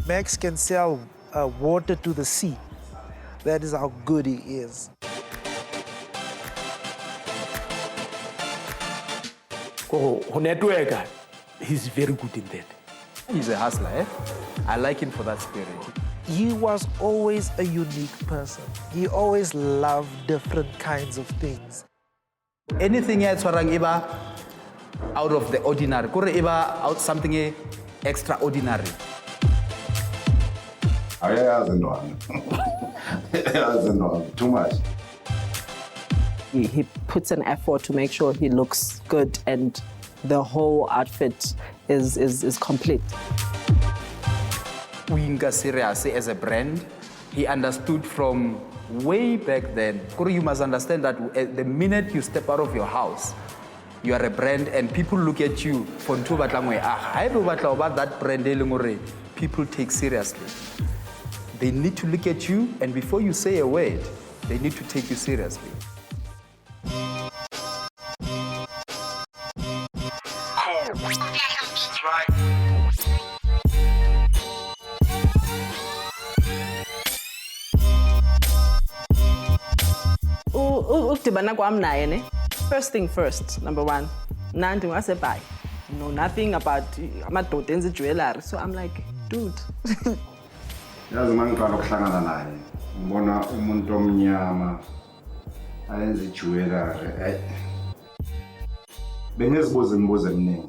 Max can sell water to the sea. That is how good he is. Network, he's very good in that. He's a hustler, eh? I like him for that spirit. He was always a unique person. He always loved different kinds of things. Anything else out of the ordinary, out something extraordinary. Too much. He puts an effort to make sure he looks good and the whole outfit is complete. Winga serious as a brand, he understood from way back then. You must understand that the minute you step out of your house, you are a brand and people look at you for about that brand, people take seriously. They need to look at you, and before you say a word, they need to take you seriously. First thing first, number one. Nothing I say bye. No, nothing about amadoda jewelry. So I'm like, dude. Yazi mangiqala ukuhlangana naye ngibona umuntu omnyama ayenza ijewelry bengizibuza imibuzo eminingi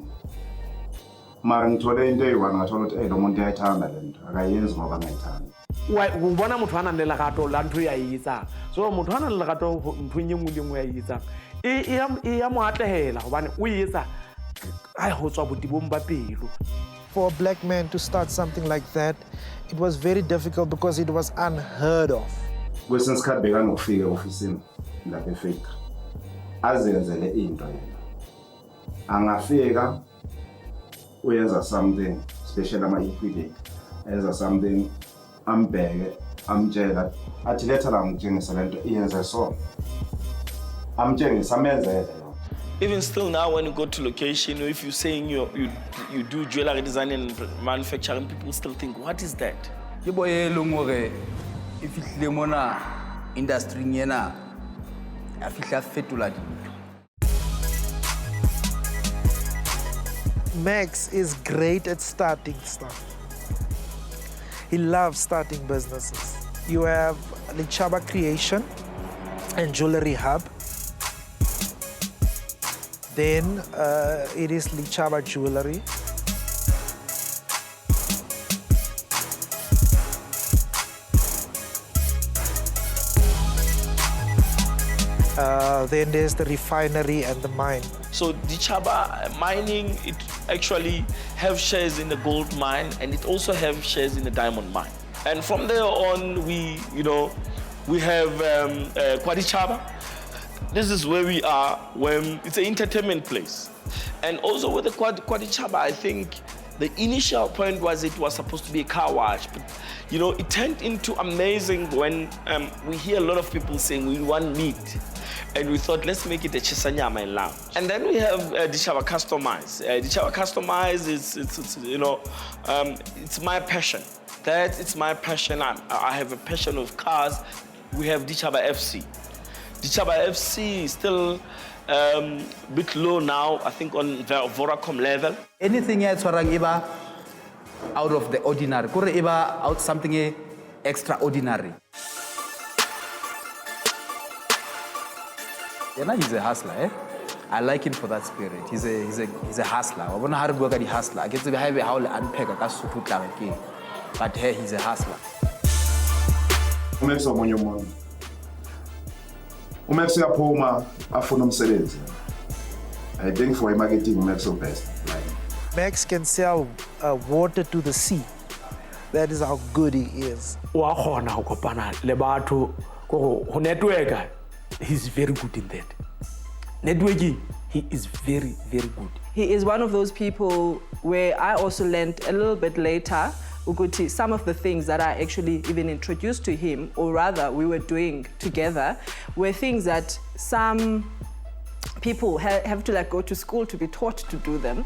mara ngithole into eyi-one ngathola ukuthi lo muntu uyayithanda le nto akayenzi ngoba angayithandi Bona motho a nang le lerato la ntho ya e etsang. So motho a nang le lerato ntho e nngwe le nngwe ya e etsang e ya mo atlehela hobane o e etsa ai ho tswa botibong ba pelo. For a black man to start something like that, it was very difficult because it was unheard of. Kwesinye isikhathi bekanokufika e-ofisini lapha efactory azenzele into yena angafika uyenza something special ama-equidate enza something ambheke amtshela athi letha la ngitshengisa le nto iyenze so amtshengisa amenzele. Even still now, when you go to location, or if you're saying you do jewelry design and manufacturing, people still think, what is that? If you mona industry nyena afihla fetula. Max is great at starting stuff. He loves starting businesses. You have Lichaba Creation and Jewelry Hub. Then it is Lichaba Jewelry. Then there's the refinery and the mine. So Lichaba mining, it actually have shares in the gold mine, and it also have shares in the diamond mine. And from there on, we have Lichaba. This is where we are when it's an entertainment place. And also with the Lichaba, I think the initial point was it was supposed to be a car wash, but it turned into amazing when we hear a lot of people saying we want meat. And we thought, let's make it a Chisanyama lounge. And then we have Lichaba Customize. Lichaba Customize is, it's my passion. It's my passion. I have a passion of cars. We have Lichaba FC. Lichaba FC is still a bit low now, I think on Vodacom level. Anything else out of the ordinary, out something extraordinary. He's a hustler, eh? I like him for that spirit. He's a hustler. I want to hard work at the hustler. I get to have how unpack a but hey, he's a hustler. Umax omunye umuntu. Umax uyaphuma afuna umsebenzi. I think for marketing Umax is best. Max can sell water to the sea. That is how good he is. Wa khona ho kopana le batho go network. He's very good in that. Networking, he is very, very good. He is one of those people where I also learned a little bit later ukuthi some of the things that I actually even introduced to him, or rather we were doing together, were things that some people have to like go to school to be taught to do them.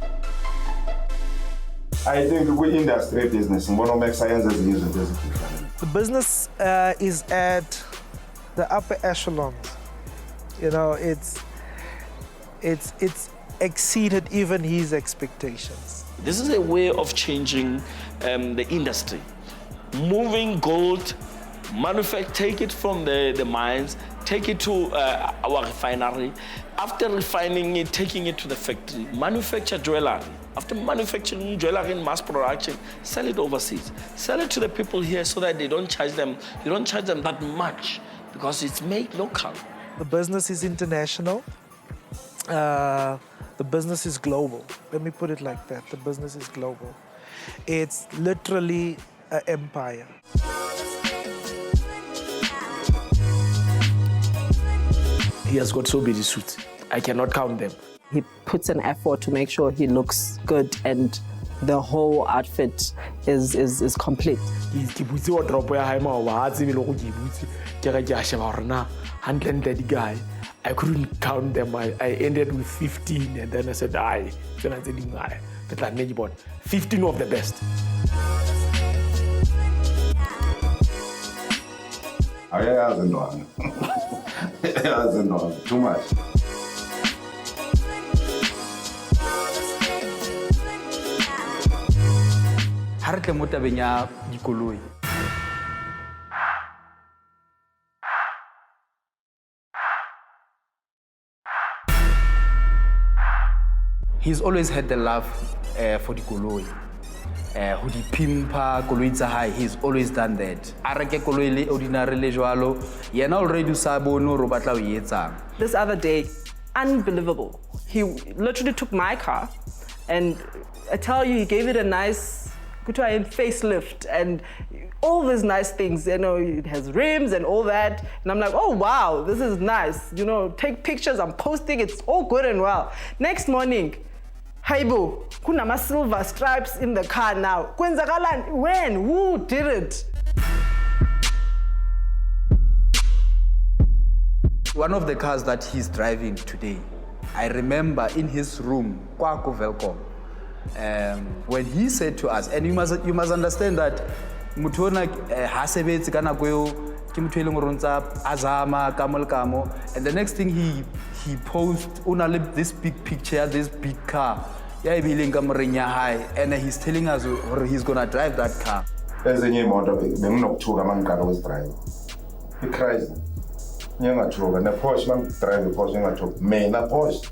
I think kwi-industry business ngibona Max ayenza ezinye izinto ezifanayo. The business is at the upper echelons. You know, it's exceeded even his expectations. This is a way of changing the industry. Moving gold, take it from the mines, take it to our refinery. After refining it, taking it to the factory, manufacture jewelry. After manufacturing jewelry in mass production, sell it overseas. Sell it to the people here so that you don't charge them that much because it's made local. The business is international. The business is global. Let me put it like that. The business is global. It's literally an empire. He has got so many suits. I cannot count them. He puts an effort to make sure he looks good and the whole outfit is complete. Ke butse wardrobe ya hae maoba ha tsebe le go ke butse ke re ke a sheba gore na 130 guy. I couldn't count them. I ended with 15 and then I said, "Aye, tsena tse ding aye. Ke tla nne ke bona 15 of the best." Ayazi ntwana. Ayazi ntwana. Too much. Ha re tle mo tabeng ya dikoloi. He's always had the love for dikoloi. Ho di pimpa koloi tsa hae, he's always done that. A reke koloi le ordinary le jwalo, yena already sa bone hore o batla o e etsang. This other day, unbelievable. He literally took my car and I tell you, he gave it a nice facelift and all these nice things. You know, it has rims and all that. And I'm like, oh, wow, this is nice. You know, take pictures, I'm posting, it's all good and well. Next morning, Haibo, kunama silver stripes in the car now. Kwenzakalan, when? Who did it? One of the cars that he's driving today, I remember in his room, Kwako Velcom, when he said to us, and you must understand that Mutona hasebetsi kana kweo ke motho eleng gore ntsa azama kamo, and the next thing he posted this big picture, this big car, ya ibileng ka moreng ya hae, and he's telling us he's gonna drive that car. Ezinye imoto benginokuthuka mangiqala ukuzidrayiva. I-Chrysler. Ngingathuka ne Porsche mangidrayiva Porsche ngingathuka. Mina Porsche.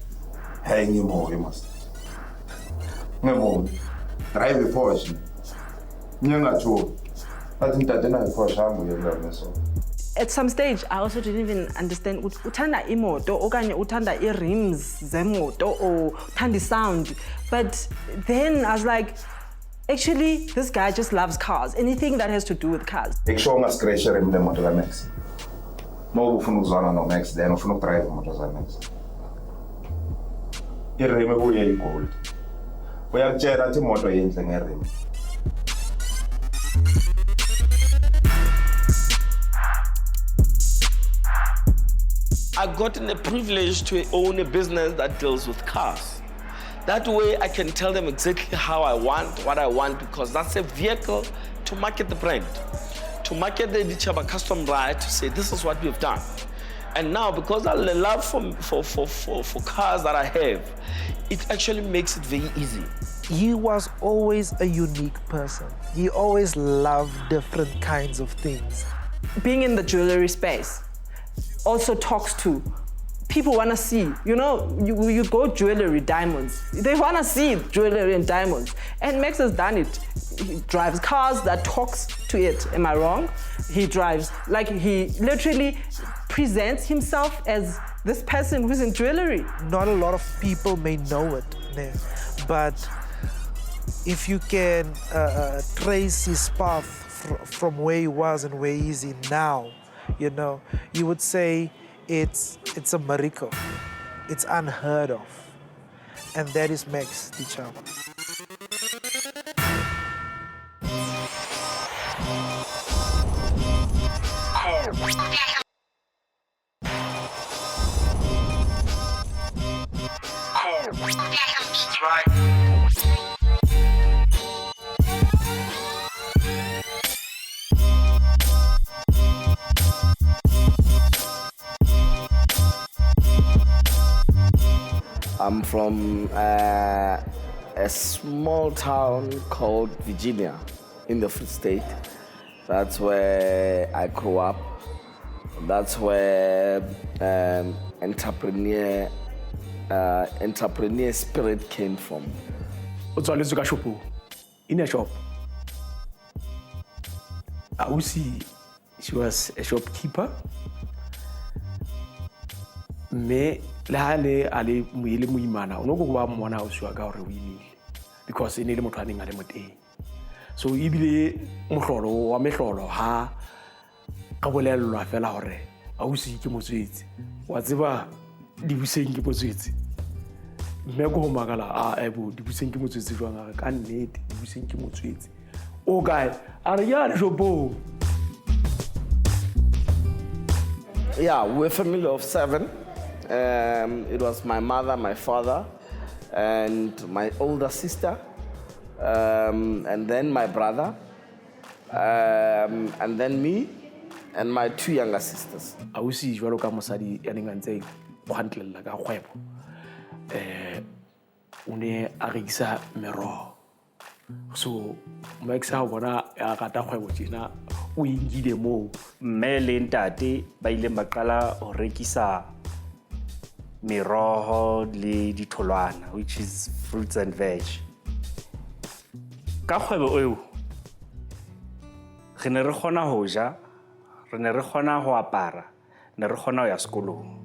Hey ngimhoye mas. Ngibona. Drive Porsche. Ngingathuka. Athi ntate na Porsche hambo yela so. At some stage, I also didn't even understand uthanda imoto okanye uthanda i-rims zemoto or uthanda sound. But then I was like, actually, this guy just loves cars. Anything that has to do with cars. Ekusho ungascratcha rim le moto ka Max. Uma ufuna ukuzwana no Max then ufuna ukudrive imoto za Max. I-rim ebuye igold. Uyakutshela athi imoto yenhle nge-rim. I've gotten the privilege to own a business that deals with cars. That way I can tell them exactly how I want, what I want, because that's a vehicle to market the brand, to market the Lichaba custom brand, to say this is what we've done. And now, because of the love for cars that I have, it actually makes it very easy. He was always a unique person. He always loved different kinds of things. Being in the jewelry space also talks to people want to see, you know, you go jewelry, diamonds. They want to see jewelry and diamonds. And Max has done it. He drives cars that talks to it. Am I wrong? He drives, like he literally presents himself as this person who's in jewelry. Not a lot of people may know it, but if you can trace his path from where he was and where he is in now, you know, you would say it's a miracle. It's unheard of. And that is Max Lichaba. I'm from a small town called Virginia in the Free State. That's where I grew up. That's where entrepreneur spirit came from. What's always a shop in a shop. Ausi, she was a shopkeeper. Me lehale ale moile moimana o no go ba mona o swa ka hore o imile because ene le motho a neng a le moteng so ibile mohlolo wa mehlolo ha ka bolellwa fela hore ausi ke motswetsi wa tseba di buseng ke motswetsi mme go magala a ebo di buseng ke motswetsi jwang a ka nnete di buseng ke motswetsi o kae a re ya le shopo. Yeah, we're a family of 7. It was my mother, my father, and my older sister, and then my brother, and then me, and my 2 younger sisters. Ausi jwalo ka mosadi ya neng a ntse o handlela ka kgwebo o ne a rekisa meroho so Max ha bona ya rata kgwebo tjena o ingile moo mme le ntate ba ile ba qala ho rekisa meroho le ditholwana which is fruits and veg. Ka kgwebo eo re ne re kgona ho ja, re ne re kgona ho apara, ne re kgona ho ya sekolong.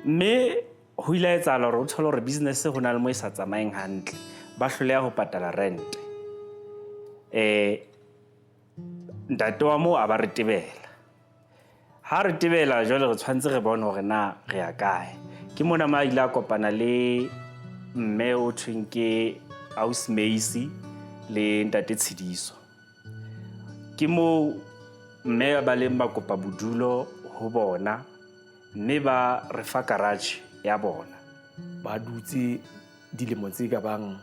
Mme ho ile etsahala hore o thole hore business ho na le mo e sa tsamaeng hantle, ba hloleha ho patala rent. Ntate wa mo a ba re tebela. Ha re tebela jwale re tshwantse re bone hore na re ya kae. Ke mona ma ile a kopana le mme o thweng ke Ausi Macy le ntate Tshidiso. Ke mo mme ba le ba kopa bodulo ho bona mme ba re fa garage ya bona. ba dutse dilemo tse ka bang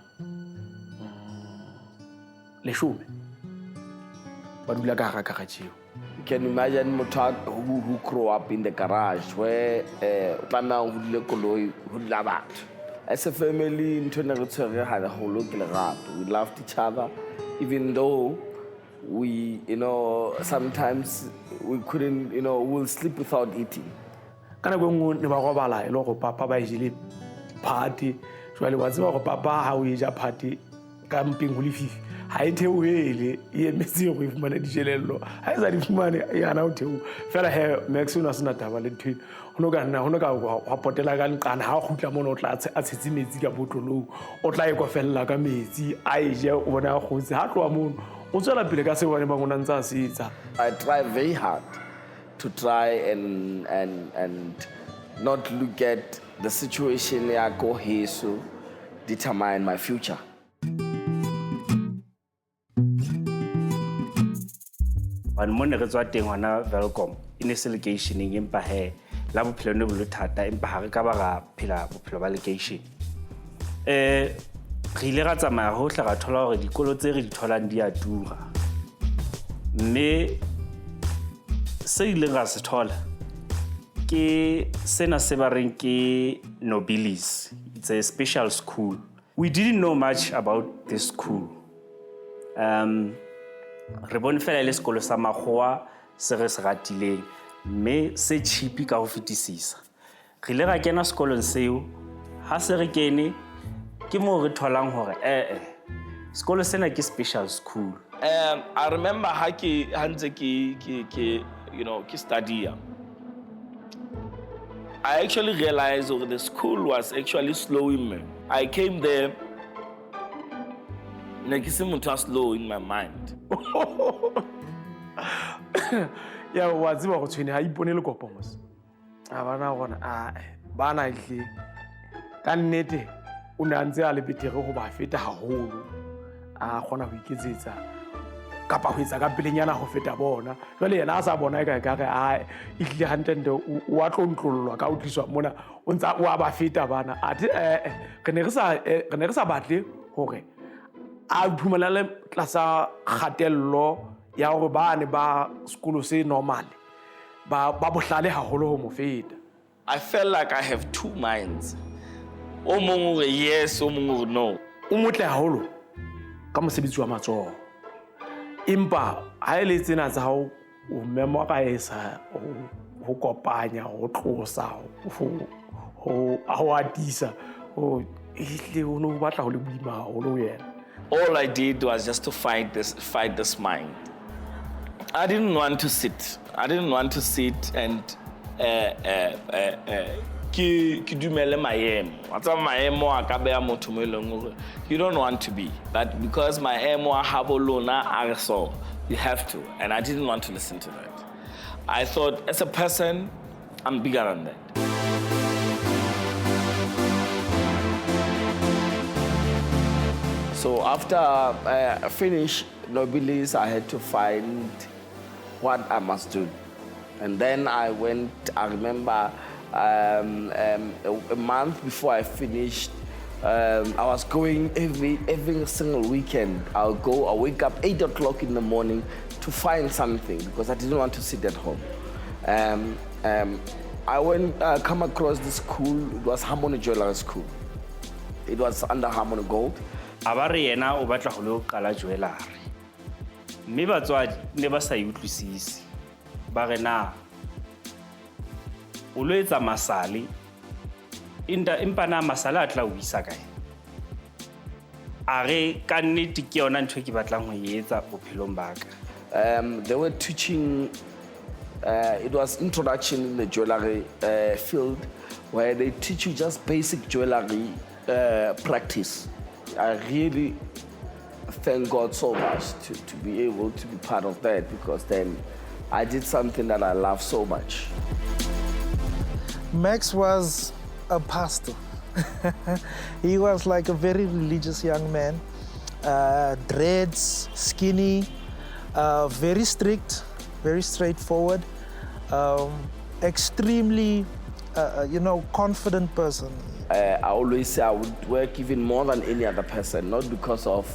leshome ba dula ka garage eo. You can imagine motho who grew up in the garage where as a family, we loved each other, even though we, sometimes we couldn't, we'll sleep without eating. Kana go nngwe ne ba robala e le go papa ba jile party jwale wa tseba go papa ha o ja party ka mpeng go lefifi ha e theoele e emetse go ifumana dijelello ha e sa di fumane yana o theo fela he Max una sena taba le thwe hono ka wa potela ka nqana ha o khutla mona o tla a tshetse metsi ka botlolong o tla e kofella ka metsi a e je o bona go tse ha tloa mono o tsela pele ka se bone ba ngona ntsa setsa. I try very hard to try and not look at the situation ya go heso determine my future. Ban mone re tswa teng hona Welcome in a locationing empa he la bophelo ne bo le thata empa ha re ka ba ga phela bophelo ba location. Re ile ra tsamaya hohle ra thola hore dikolo tse re di tholang di a tura. Mme se ile ga se thola ke sena se ba reng ke Nobilis. It's a special school. We didn't know much about this school. Re bone fela le sekolo sa makgowa se re se ratileng mme se cheapi ka ho fetisisa. Re ile ra kena sekolong seo ha se re kene ke mo re tholang hore sekolo sena ke special school. I remember ki study. I actually realized that the school was actually slowing me. I came there, slow in my mind. Ya wa tseba go tshwene ha iponele kopo mos a bana gona bana ile ka nnete o ne a ntse a le betere go ba feta haholo a gona go iketsetsa kapa ho etsa ka pelenyana ho feta bona jwale yena a sa bona e ka re a itlile hantente wa tlontlollwa ka o tliswa mona o ntsa o a ba feta bana ati re ne re sa batle hore a phumelele tlasa kgatello ya hore bane ba sekolo se normal ba bohlale haholo ho mo feta. I felt like I have two minds. O mong o re yes, o mong o re no. O motle haholo ka mosebetsi wa matsoho empa ha ele tsena tsa hao o memorize ho kopanya ho tlosa ho atisa o ile o no batla ho le boima haholo yena. All I did was just to fight this mind. I didn't want to sit. I didn't want to sit and ki dumele maemo. Atsa maemo a ka beya motho mo eleng hore you don't want to be. But because maemo a habo lona a so, you have to. And I didn't want to listen to that. I thought, as a person, I'm bigger than that. So after I finished Nobilis, I had to find what I must do. And then I went, I remember a month before I finished, I was going every single weekend. I'll wake up 8 o'clock in the morning to find something because I didn't want to sit at home. I come across this school, it was Harmony Jewelry School. It was under Harmony Gold. Abare yena o batla go lo qala jewelry. Mme batswadi ne ba sa utlwisisi. Ba re na o lo etsa masale empa na masala a tla o isa kae. A re ka nnete ke yona ntho ke batlang ho etsa bophelong ba ka. They were teaching, it was introduction in the jewelry field where they teach you just basic jewelry practice. I really thank God so much to be able to be part of that because then I did something that I love so much. Max was a pastor. He was like a very religious young man, dreads, skinny, very strict, very straightforward, extremely, confident person. I always say I would work even more than any other person, not because of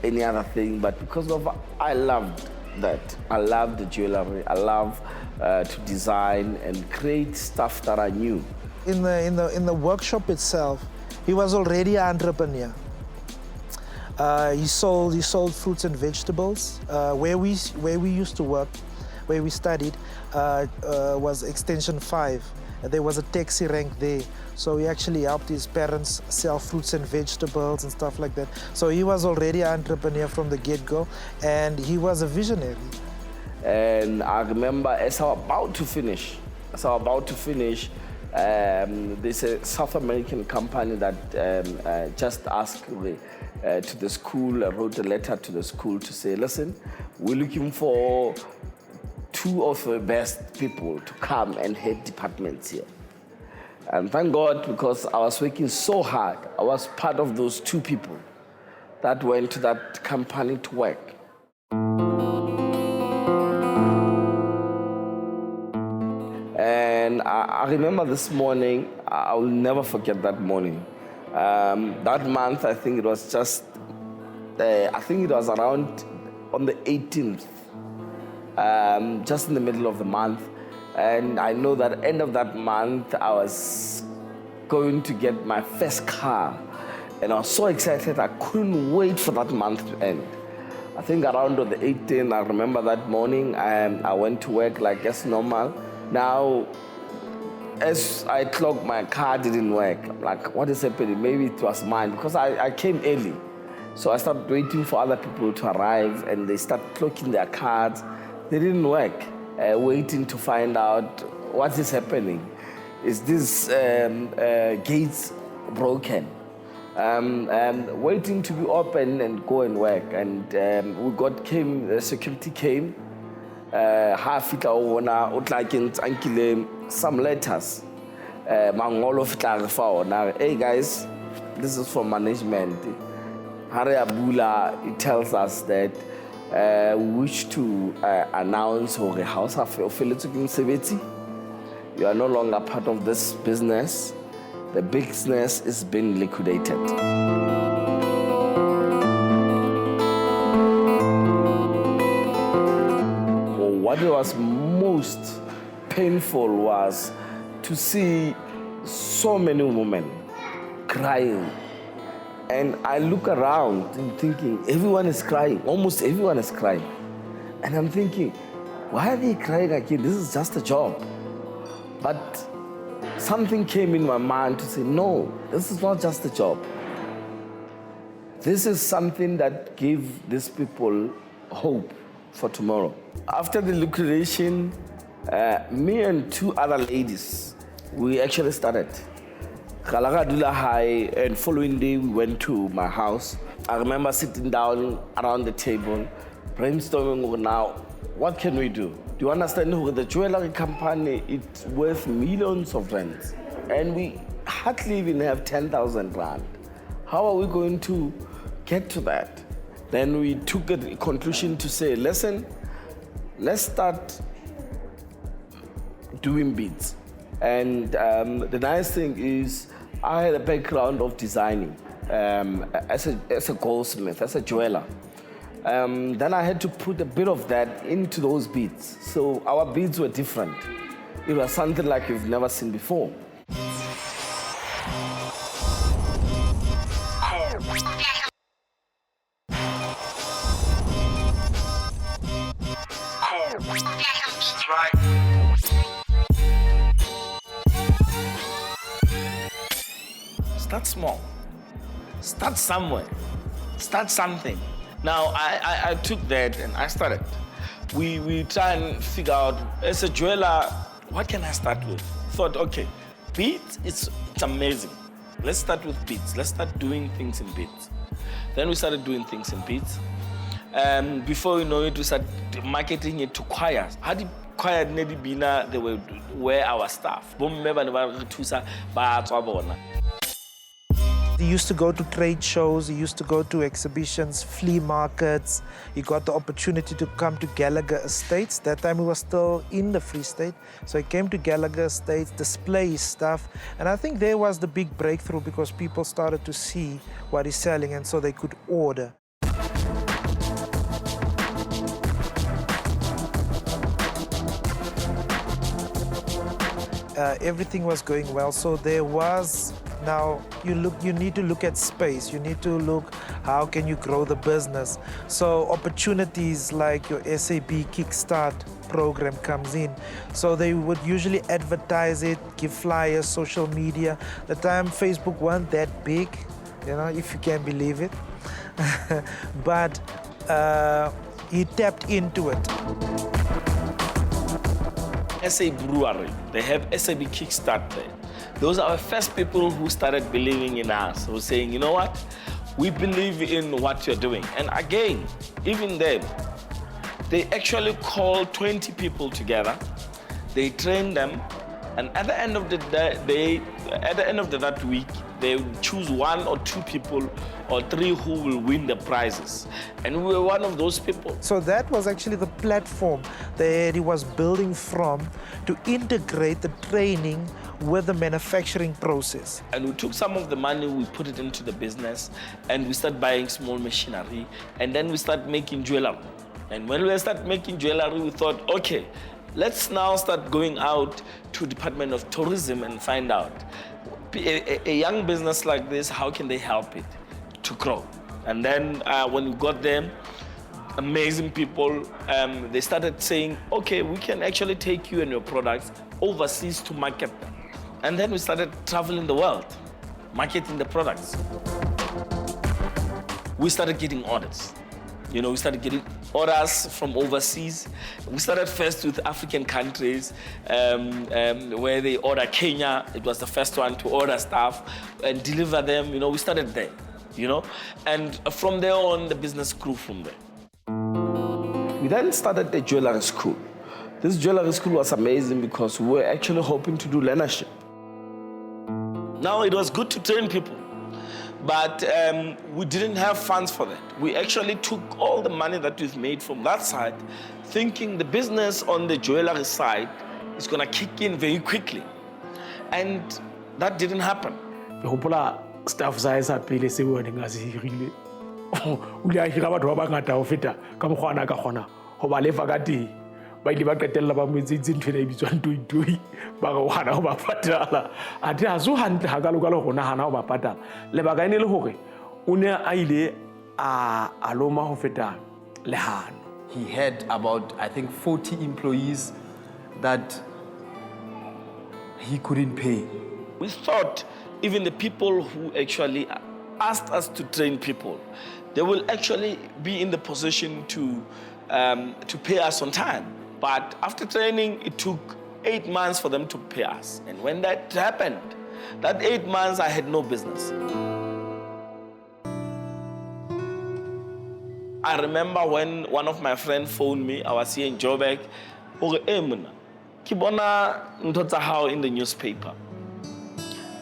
any other thing, but because of I loved that. I love the jewelry. I love to design and create stuff that I knew. In the workshop itself, he was already an entrepreneur. He sold fruits and vegetables. Where we used to work, where we studied, was Extension 5. There was a taxi rank there. So he actually helped his parents sell fruits and vegetables and stuff like that. So he was already an entrepreneur from the get-go, and he was a visionary. And I remember as I was about to finish, there's a South American company that just asked me to the school, wrote a letter to the school to say, listen, we're looking for 2 of the best people to come and head departments here. And thank God, because I was working so hard, I was part of those 2 people that went to that company to work. And I remember this morning, I will never forget that morning. That month, I think it was around on the 18th, just in the middle of the month. And I know that at the end of that month, I was going to get my first car. And I was so excited, I couldn't wait for that month to end. I think around on the 18th, I remember that morning, I went to work like as normal. Now, as I clocked, my car didn't work. I'm like, what is happening? Maybe it was mine, because I came early. So I started waiting for other people to arrive, and they started clocking their cards. They didn't work. Waiting to find out what is happening. Is this gates broken? Waiting to be open and go and work. And the security came. Some letters. Hey guys, this is from management. Harry Abula, it tells us that we wish to announce hore house of Sebeti. You are no longer part of this business. The business is being liquidated. What was most painful was to see so many women crying. And I look around and thinking, everyone is crying, almost everyone is crying. And I'm thinking, why are they crying again? This is just a job. But something came in my mind to say, no, this is not just a job. This is something that gave these people hope for tomorrow. After the liquidation, me and 2 other ladies, we actually started. Kalagadula High, and following day we went to my house. I remember sitting down around the table, brainstorming now, what can we do? Do you understand the jewelry company, it's worth millions of rands, and we hardly even have 10,000 rand. How are we going to get to that? Then we took a conclusion to say, listen, let's start doing beads. And the nice thing is, I had a background of designing as a goldsmith, as a jeweler. Then I had to put a bit of that into those beads. So our beads were different. It was something like you've never seen before. Start small. Start somewhere. Start something. Now, I took that and I started. We try and figure out, as a jeweler, what can I start with? Thought, okay, beads, it's amazing. Let's start with beads. Let's start doing things in beads. Then we started doing things in beads. Before you know it, we started marketing it to choirs. How did choir Nedi Bina, they were our staff. He used to go to trade shows, he used to go to exhibitions, flea markets. He got the opportunity to come to Gallagher Estates. That time he was still in the Free State. So he came to Gallagher Estates, display his stuff. And I think there was the big breakthrough because people started to see what he's selling and so they could order. Everything was going well, so there was now you need to look at space. You need to look how can you grow the business. So opportunities like your SAB Kickstart program comes in. So they would usually advertise it, give flyers, social media. The time Facebook wasn't that big, you know, if you can believe it. But he tapped into it. SA Brewery, they have SAB Kickstart there. Those are the first people who started believing in us, who were saying, you know what, we believe in what you're doing. And again, even then, they actually called 20 people together, they trained them, and at the end of the day, that week, they would choose 1 or 2 people or 3 who will win the prizes. And we were one of those people. So that was actually the platform that he was building from to integrate the training with the manufacturing process. And we took some of the money, we put it into the business, and we started buying small machinery, and then we started making jewelry. And when we started making jewelry, we thought, okay, let's now start going out to Department of Tourism and find out a young business like this, how can they help it to grow? And then when we got them, amazing people, they started saying, okay, we can actually take you and your products overseas to market them. And then we started traveling the world, marketing the products. We started getting orders. You know, we started getting orders from overseas. We started first with African countries, where they order Kenya. It was the first one to order stuff and deliver them. You know, we started there, you know. And from there on, the business grew from there. We then started the jewelry school. This jewelry school was amazing because we were actually hoping to do learnership. Now, it was good to train people, But we didn't have funds for that. We actually took all the money that we've made from that side, thinking the business on the jewelry side is going to kick in very quickly. And that didn't happen. Ke hopola staff sa sa pele se bona nga se hirile. O ile a hira batho ba bangata ho feta ka mokgwana ka gona ho ba lefa ka teng. Ba ile ba qetella ba mo etsitse ntho e bitswang toitoi ba go hana ho ba patala. A di a zo hantle ha ka lokalo go nahana ho ba patala. Lebaka ene le hore o ne a ile a loma ho feta lehano. He had about, I think, 40 employees that he couldn't pay. We thought even the people who actually asked us to train people, they will actually be in the position to pay us on time. But after training, it took 8 months for them to pay us. And when that happened, that 8 months, I had no business. I remember when one of my friends phoned me, I was here in Joburg, Kibona ntotsa how in the newspaper.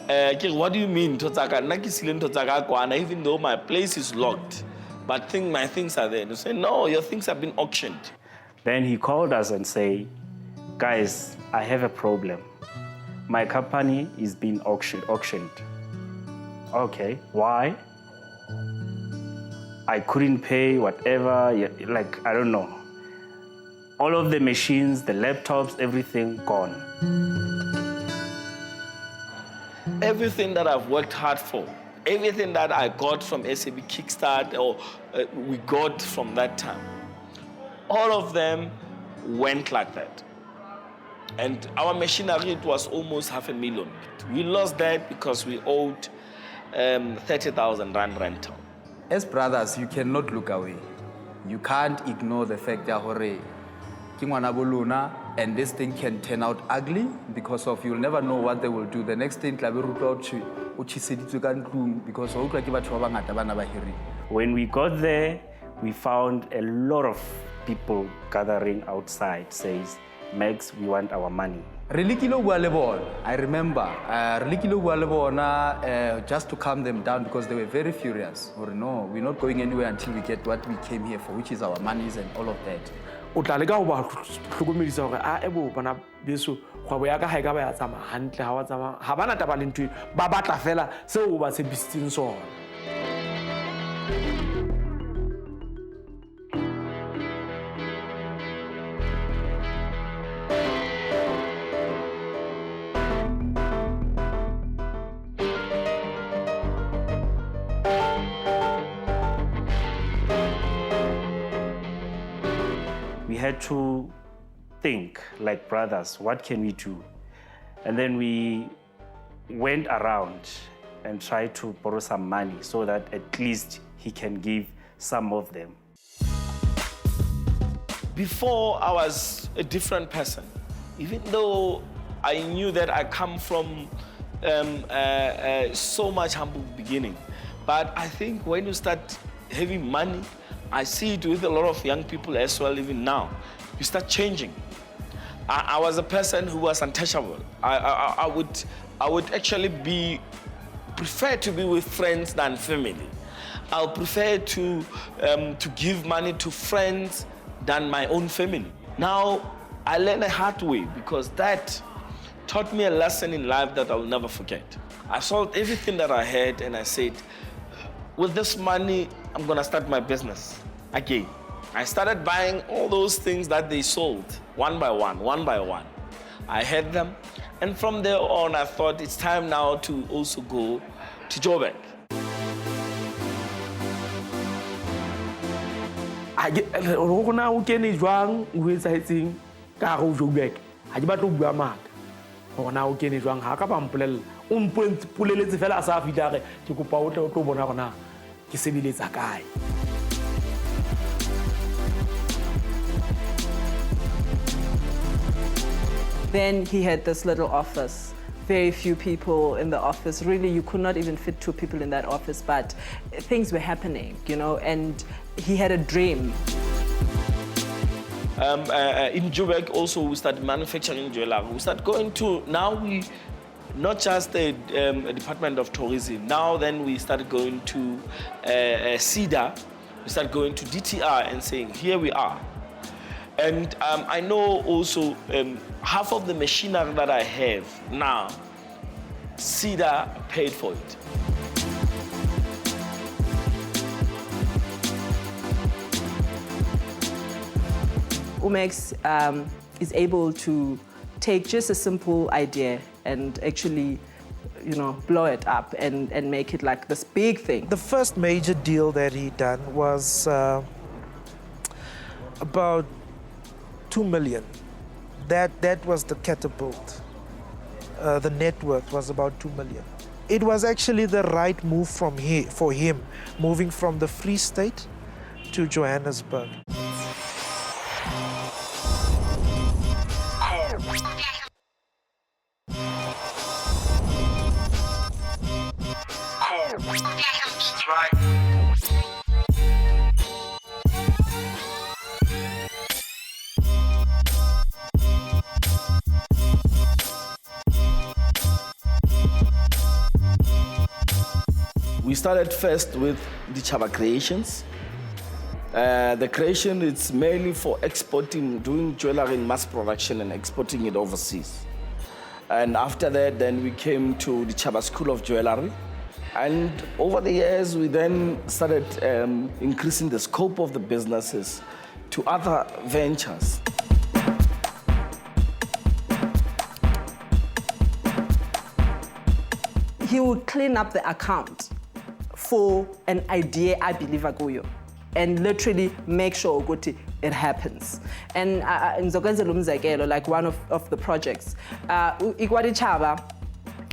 What do you mean, Totsaka? Even though my place is locked, but my things are there. They say, no, your things have been auctioned. Then he called us and said, guys, I have a problem. My company is being auctioned. Okay, why? I couldn't pay whatever, like, I don't know. All of the machines, the laptops, everything gone. Everything that I've worked hard for, everything that I got from SAB Kickstart or we got from that time, all of them went like that. And our machinery, it was almost 500,000. We lost that because we owed 30,000 rand rental. As brothers, you cannot look away. You can't ignore the fact that and this thing can turn out ugly because of you'll never know what they will do. The next thing, because when we got there, we found a lot of people gathering outside, says, Max, we want our money. I remember, just to calm them down because they were very furious. Or no, we're not going anywhere until we get what we came here for, which is our monies and all of that. O tla leka ho ba hlokomedisa hore a ebo bana beso kgwebo ya ka ha e ka ba ya tsama hantle ha wa tsama ha bana taba le ntwe ba batla fela seo o ba tsebisitseng sona. We had to think like brothers, what can we do? And then we went around and tried to borrow some money so that at least he can give some of them. Before, I was a different person. Even though I knew that I come from so much humble beginning. But I think when you start having money, I see it with a lot of young people as well, even now. You start changing. I was a person who was untouchable. I would actually prefer to be with friends than family. I would prefer to give money to friends than my own family. Now, I learned a hard way because that taught me a lesson in life that I will never forget. I sold everything that I had and I said, with this money, I'm gonna start my business again. I started buying all those things that they sold, one by one, one by one. I had them, and from there on, I thought it's time now to also go to Joburg. Rona o kene jwang o etsahetseng ka go Joburg ha ke batla ho bua maka rona o kene jwang ha ka ba mpolella o mpoleletse fela a sa fitare ke kopa o tlo bona rona ke sebeletsa kae. Then he had this little office. Very few people in the office. Really, you could not even fit 2 people in that office, but things were happening, you know, and he had a dream. In Joburg also, we started manufacturing jewelry. We started going to, now not just the Department of Tourism. Now then we started going to CEDA, we started going to DTR and saying, here we are. And I know also half of the machinery that I have now, CEDA paid for it. Max is able to take just a simple idea and actually, blow it up and make it like this big thing. The first major deal that he done was about 2 million. That was the catapult. The net worth was about 2 million. It was actually the right move for him, moving from the Free State to Johannesburg. We started first with the Chaba Creations. The creation is mainly for exporting, doing jewelry in mass production and exporting it overseas. And after that, then we came to the Chaba School of Jewelry. And over the years, we then started increasing the scope of the businesses to other ventures. He would clean up the account for an idea I believe akuyo and literally make sure ukuthi it happens. And ngizokwenzela umzekelo, like one of the projects, Chaba,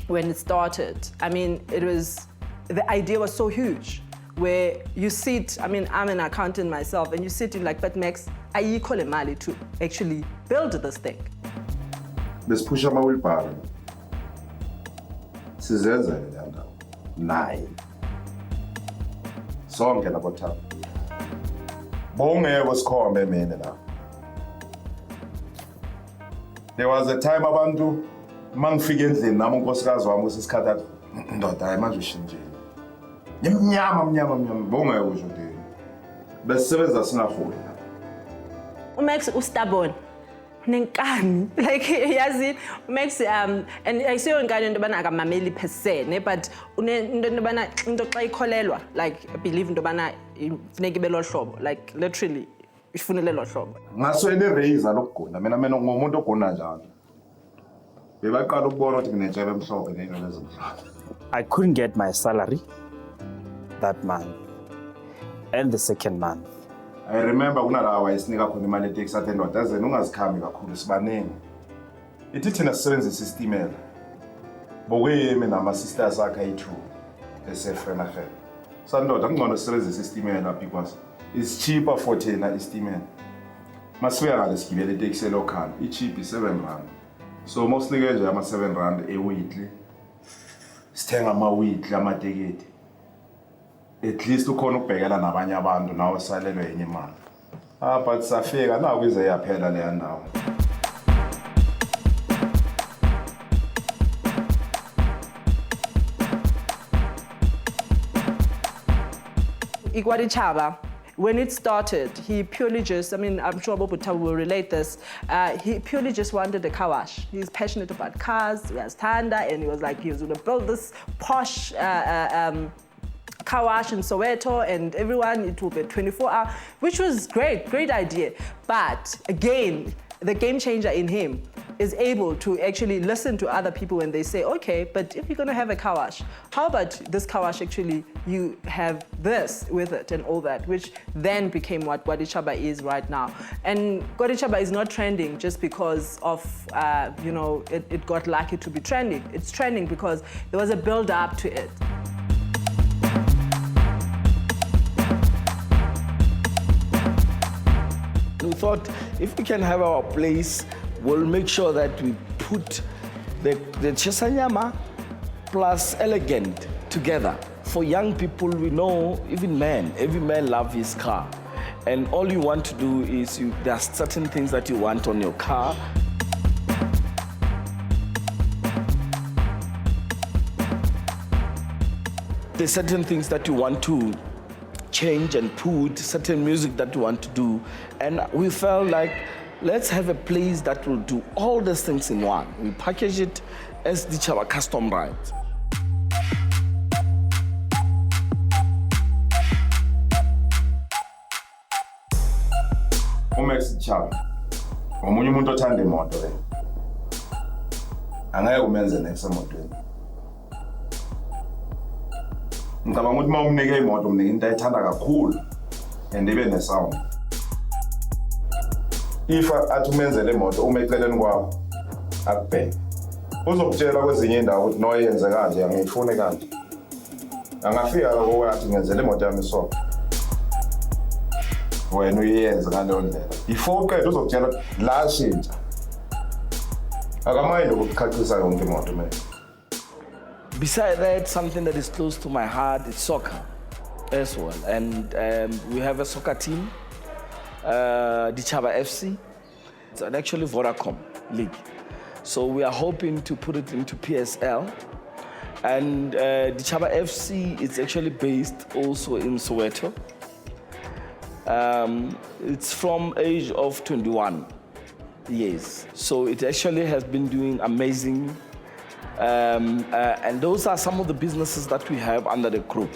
when it started, I mean, the idea was so huge where you sit, I mean, I'm an accountant myself, and you sit in like, but Max, ayikho le mali to actually build this thing. Besipusha amawilbharo. Sizenza le ndawo. Naye. Sonke labothaba. Bongeke sikhombe mina la. There was a time abantu mangifika endlini nami unkosikazi wami usisikhathi athi ndoda hayi manje ushintshile. Mnyama bongeke usho nje. Besisebenza singafuni. Max ustabona. Nenkani, like yazi Max and ayisiyo inkani into bana akamameli per se ne, but into bana into xa ikholelwa, like I believe into bana ifuneka ibe lo hlobo, like literally ifunele lo hlobo. Ngaso ene razor lokugona mina ngomuntu ogona njalo. Bebaqala ukubona ukuthi nginetshela emhlophe nento lezimhlophe. I couldn't get my salary that month and the second month. I remember kunalawa isinika khona imali eTaxi athi ndoda azeni ungazikhambi kakhulu sibaningi. Ithi thina sisebenzisa istimela. Bokwemi nama sisters akhe ayi2 eseFrenagel. Sandoda kungcono sisebenzisa istimela because it's cheaper for thina istimela. Masibuya ngale sigibele iTaxi local, i-cheap i7 rand. So mostly ke nje ama 7 rand weekly. Sithenga ama-weekly amateketi. At least ukhona ukubhekela nabanye abantu nawe salelwe yenye imali. But safika naku ize yaphela leya ndawo. Chaba, when it started, he purely just, I mean, I'm sure Bobo Tabu will relate this, he purely just wanted a car wash. He's passionate about cars, he has Tanda, and he was like, he was gonna build this posh car wash in Soweto, and everyone, it will be 24-hour, which was great idea. But again, the game changer in him is able to actually listen to other people when they say, okay, but if you're gonna have a car wash, how about this car wash actually, you have this with it and all that, which then became what Chaba is right now. And Chaba is not trending just because of, it got lucky to be trending. It's trending because there was a build up to it. We thought if we can have our place, we'll make sure that we put the Chesanyama plus elegant together. For young people, we know, even men, every man loves his car. And all you want to do is, there are certain things that you want on your car. there's certain things that you want to change and put, certain music that you want to do. And we felt like, let's have a place that will do all these things in one. We package it as the Chaba custom rides. Max Lichaba, omunye umuntu othanda imoto le. Angeke umenze next emotweni. Ngicabanga ukuthi uma umnike imoto umnike into ayithanda kakhulu and ibe nesound. If athi umenzele imoto uma eceleni kwakho akubheke. Uzokutshela kwezinye indawo ukuthi no yenze kanje angifune kanje. Angafika lokho athi ngenzele imoto yami so. Wena uyenze ngaleyo ndlela. Before uqeda uzokutshela la shintsha. Akamayini ukuchachisa yonke imoto mina. Besides that, something that is close to my heart is soccer as well. And we have a soccer team, the Chaba FC. It's actually Vodacom League. So we are hoping to put it into PSL. And the Chaba FC is actually based also in Soweto. It's from age of 21 years. So it actually has been doing amazing. And those are some of the businesses that we have under the group.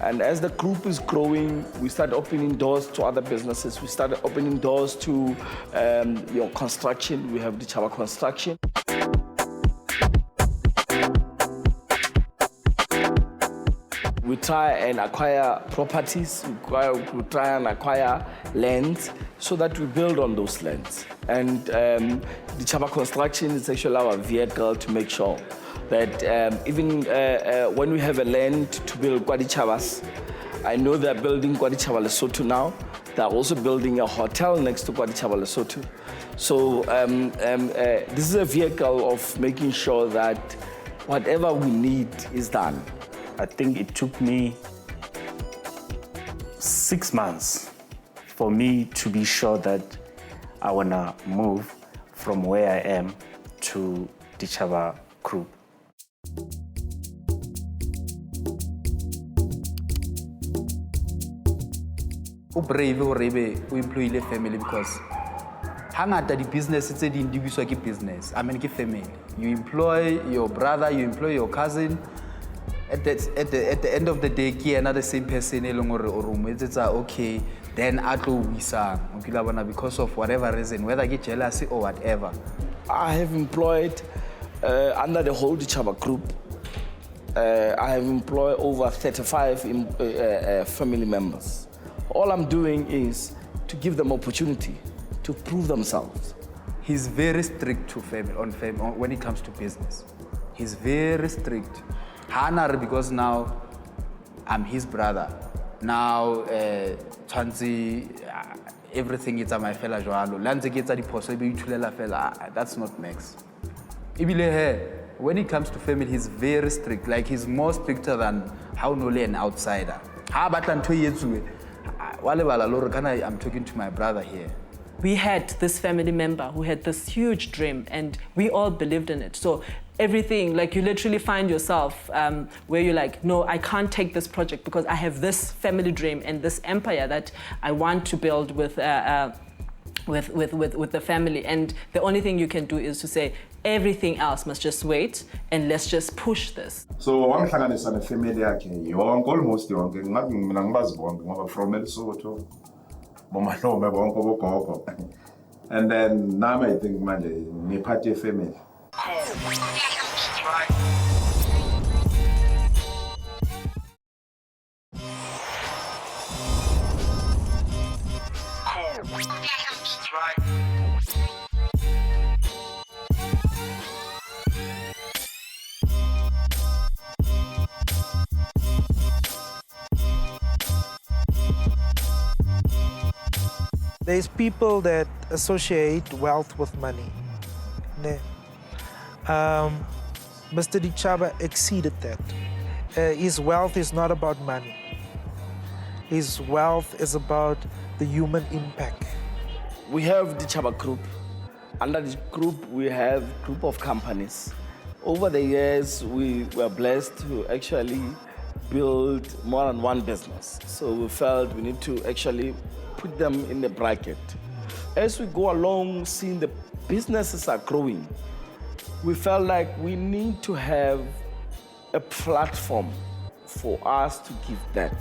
And as the group is growing, we start opening doors to other businesses. We started opening doors to construction. We have the Chaba Construction. We try and acquire properties, we try and acquire lands so that we build on those lands. And the Chaba Construction is actually our vehicle to make sure that even when we have a land to build Kwadi Chabas, I know they're building Kwadi Chaba Lesotho now. They're also building a hotel next to Kwadi Chaba Lesotho. So this is a vehicle of making sure that whatever we need is done. I think it took me 6 months for me to be sure that I want to move from where I am to the Chaba group. Brave o employ le family because hangata di business tse di biswa ke business. I mean ke family. You employ your brother, you employ your cousin. At the end of the day, ki another same person it's okay. Then because of whatever reason, whether get jealousy or whatever. I have employed under the whole Chaba group. I have employed over 35 family members. All I'm doing is to give them opportunity to prove themselves. He's very strict to family when it comes to business. He's very strict. Hana because now I'm his brother. Now everything is my fella joalo. Lanze gets the possibility to fella. That's not Max. When it comes to family, he's very strict. Like he's more stricter than how no an outsider. How about I'm talking to my brother here. We had this family member who had this huge dream and we all believed in it. So everything, like you literally find yourself where you're like, no, I can't take this project because I have this family dream and this empire that I want to build with the family. And the only thing you can do is to say, everything else must just wait and let's just push this. So wangihlanganisa nefamily yakhe yonke almost yonke ngathi mina ngibazi bonke ngoba from eLesotho bomahlombe bonke bogogo and then nami I think manje ngiphathe ifamily. There's people that associate wealth with money. Mr. Lichaba exceeded that. His wealth is not about money. His wealth is about the human impact. We have the Chaba group. Under the group, we have a group of companies. Over the years, we were blessed to actually build more than one business. So we felt we need to actually put them in the bracket. As we go along, seeing the businesses are growing, we felt like we need to have a platform for us to give back.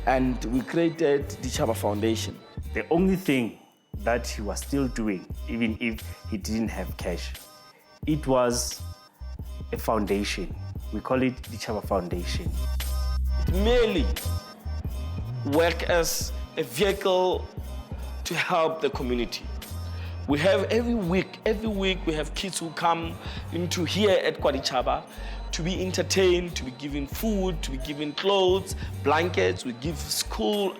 And we created the Chaba Foundation. The only thing that he was still doing, even if he didn't have cash, it was a foundation. We call it the Chaba Foundation. It merely work as a vehicle to help the community. We have every week we have kids who come into here at Kwadichaba to be entertained, to be given food, to be given clothes, blankets. We give school,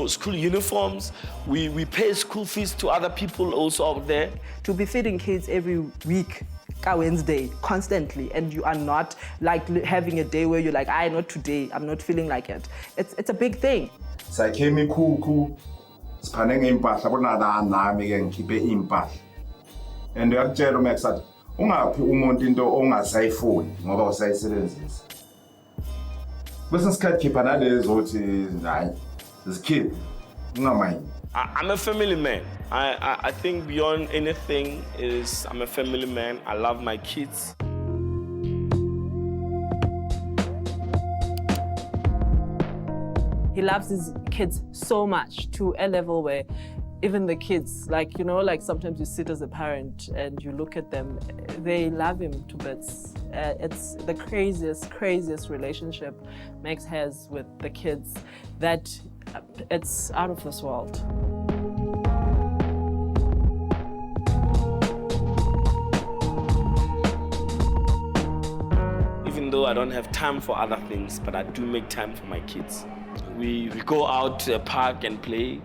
school uniforms. We pay school fees to other people also out there. To be feeding kids every week, Wednesday, constantly, and you are not like having a day where you're like, not today, I'm not feeling like it. It's a big thing. Sakhemi khukhu siphane ngeimpahla bona nami ke ngikhiphe impahla. And uyakutshela Max athi ungaphi umuntu into ongasayifuni ngoba usayisebenzisa. Bese isikhathi khipha nalezo uthi hayi zikhiphe ungamayini. I'm a family man. I think beyond anything is I'm a family man. I love my kids. He loves his kids so much to a level where even the kids, like sometimes you sit as a parent and you look at them, they love him to bits. It's the craziest relationship Max has with the kids that it's out of this world. Even though I don't have time for other things, but I do make time for my kids. We go out to a park and play.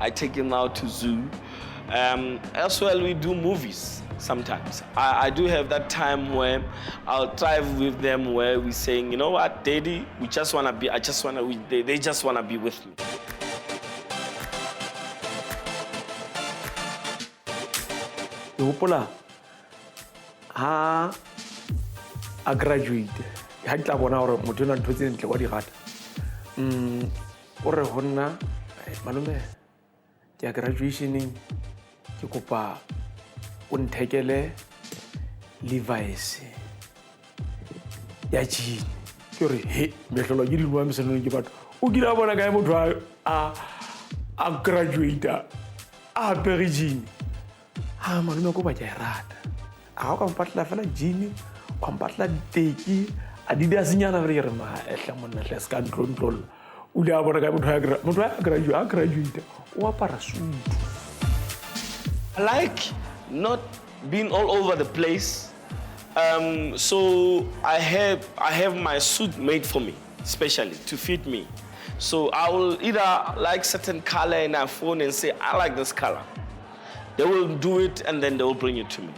I take them out to zoo. As well, we do movies sometimes. I do have that time where I'll drive with them where we're saying, you know what, Daddy, they just want to be with me. Hopola ha a graduate ha tla bona hore motho o na ntho tse ntle kwa di rata o re ho nna malome ke a graduationeng ke kopa o nthekele Levi's ya jean ke re he mehlolo ke dinwa mesenong ke batho o kile a bona kae motho a graduate a apere jean malome ko ba ke rata a ka mpatla fela jean kwa mpatla teki Adidas nyana re re ma ehla monna hla ska ntlontlol o le a bona ka motho a graduate o apara suit. I like not being all over the place. So I have my suit made for me, especially to fit me. So I will either like certain color in our phone and say, I like this color. They will do it and then they will bring it to me.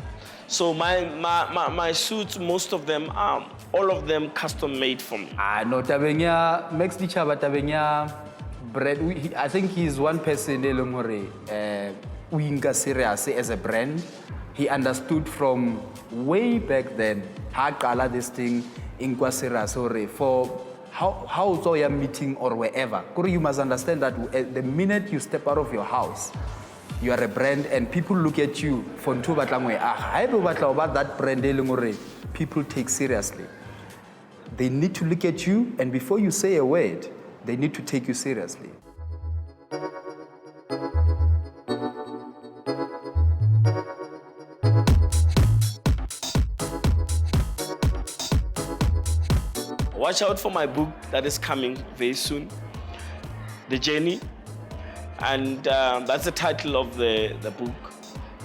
So my suits, most of them are, all of them custom made for me. No, tabenya Max Lichaba tabenya brand. I think he's one person we inga serious as a brand. He understood from way back then how color this thing in serious for how so your meeting or wherever. You must understand that the minute you step out of your house, you are a brand and people look at you for two batlangwe. About that brand people take seriously. They need to look at you and before you say a word, they need to take you seriously. Watch out for my book that is coming very soon, The Journey. And that's the title of the book.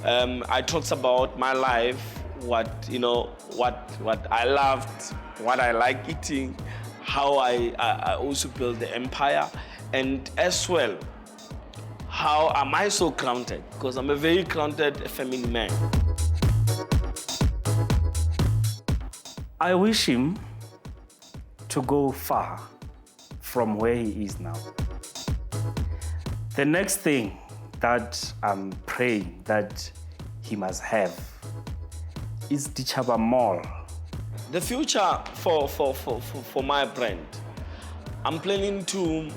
I talks about my life, what I loved, what I like eating, how I also built the empire, and as well, how am I so grounded? Because I'm a very grounded family man. I wish him to go far from where he is now. The next thing that I'm praying that he must have is the Chaba Mall. The future for my brand, I'm planning to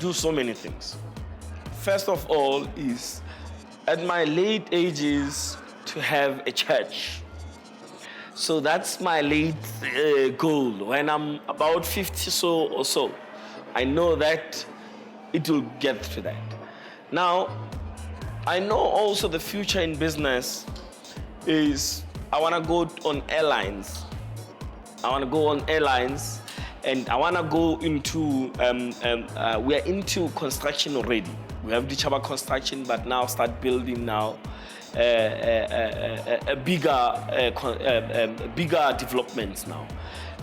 do so many things. First of all is, at my late ages, to have a church. So that's my late goal. When I'm about 50 or so, I know that it will get to that. Now, I know also the future in business is I want to go on airlines. I want to go on airlines, and I want to go into, we are into construction already. We have Lichaba construction, but now start building now bigger developments now.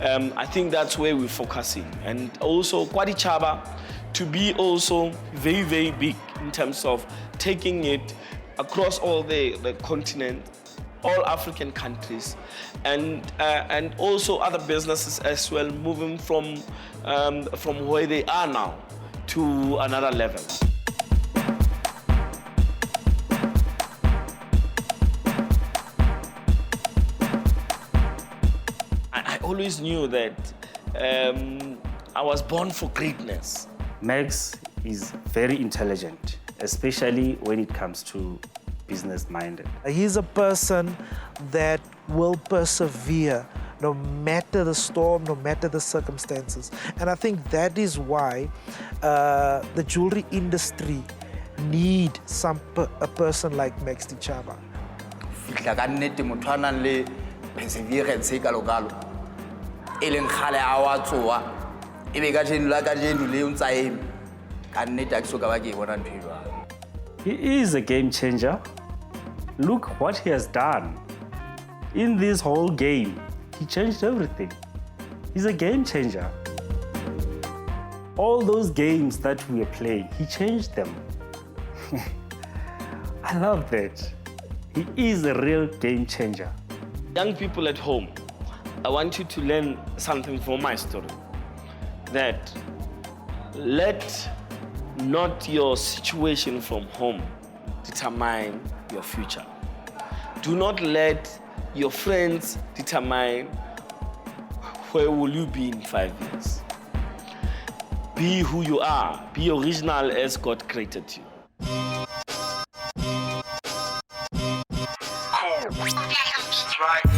I think that's where we're focusing. And also Lichaba to be also very, very big in terms of taking it across all the continent, all African countries, and also other businesses as well, moving from where they are now to another level. I always knew that I was born for greatness. Max is very intelligent, especially when it comes to business-minded. He's a person that will persevere no matter the storm, no matter the circumstances. And I think that is why the jewelry industry need a person like Max Lichaba. Perseverance e kalo e leng khale a wa tsoa e be ka jeno la ka jeno le ntsa eme ka nnete a ke soka ba ke bona ntho e jwang. He is a game changer. Look what he has done. In this whole game, he changed everything. He's a game changer. All those games that we are playing, he changed them. I love that. He is a real game changer. Young people at home, I want you to learn something from my story. That let not your situation from home determine your future. Do not let your friends determine where will you be in 5 years. Be who you are. Be original as God created you. Right.